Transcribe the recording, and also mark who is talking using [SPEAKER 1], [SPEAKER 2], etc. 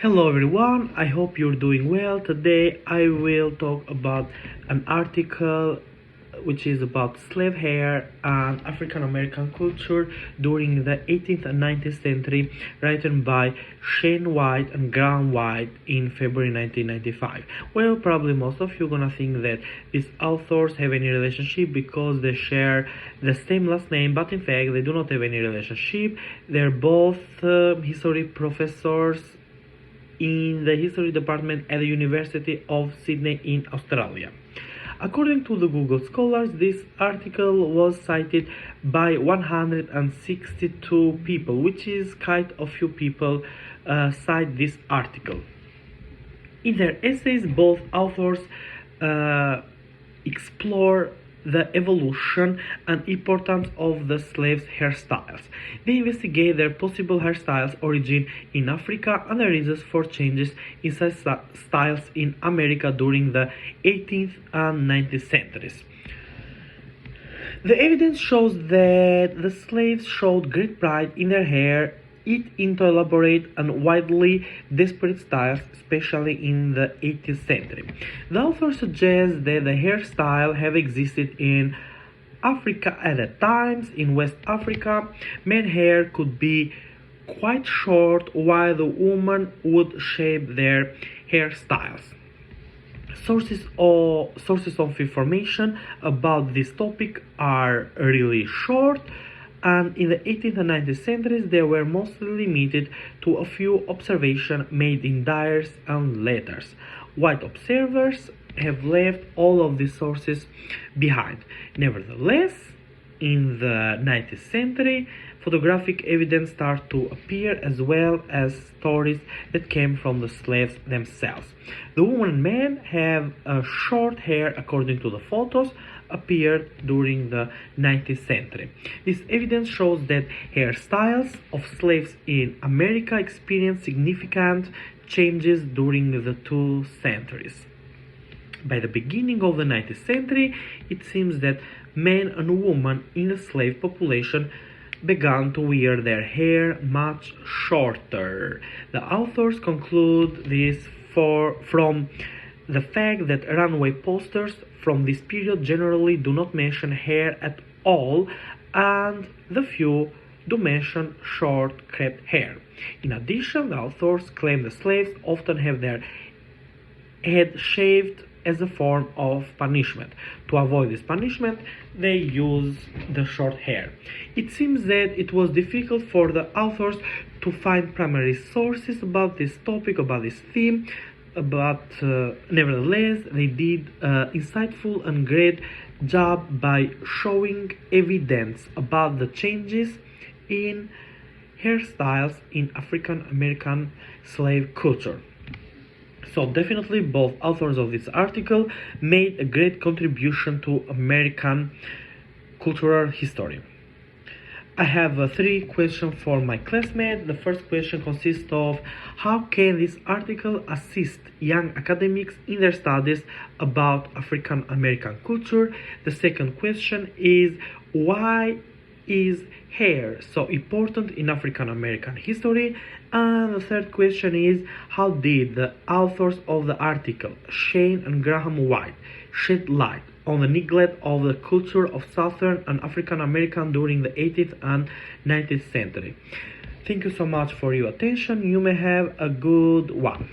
[SPEAKER 1] Hello everyone, I hope you're doing well. Today I will talk about an article which is about slave hair and African American culture during the 18th and 19th century, written by Shane White and Graham White in February 1995. Well, probably most of you gonna think that these authors have any relationship because they share the same last name, but in fact they do not have any relationship. They're both history professors in the history department at the University of Sydney in Australia. According to the Google Scholars, this article was cited by 162 people, which is quite a few people cite this article. In their essays, both authors explore the evolution and importance of the slaves' hairstyles. They investigate their possible hairstyles' origin in Africa and the reasons for changes in styles in America during the 18th and 19th centuries. The evidence shows that the slaves showed great pride in their hair, it into elaborate and widely disparate styles, especially in the 18th century. The author suggests that the hairstyle have existed in Africa at the times. In West Africa, men hair could be quite short, while the women would shape their hairstyles. Sources of information about this topic are really short, and in the 18th and 19th centuries they were mostly limited to a few observations made in diaries and letters. White observers have left all of these sources behind. Nevertheless, in the 19th century, photographic evidence started to appear, as well as stories that came from the slaves themselves. The women and men have short hair according to the photos appeared during the 19th century. This evidence shows that hairstyles of slaves in America experienced significant changes during the two centuries. By the beginning of the 19th century, it seems that men and women in the slave population began to wear their hair much shorter. The authors conclude this from the fact that runway posters from this period generally do not mention hair at all, and the few do mention short crepe hair. In addition, the authors claim the slaves often have their head shaved as a form of punishment. To avoid this punishment, they use the short hair. It seems that it was difficult for the authors to find primary sources about this topic, about this theme, but nevertheless they did an insightful and great job by showing evidence about the changes in hairstyles in African American slave culture. So definitely both authors of this article made a great contribution to American cultural history. I have three questions for my classmates. The first question consists of how can this article assist young academics in their studies about African American culture? The second question is why is hair so important in African American history? And the third question is how did the authors of the article, Shane and Graham White, shed light on the neglect of the culture of Southern and African American during the 18th and 19th century? Thank you so much for your attention. You may have a good one.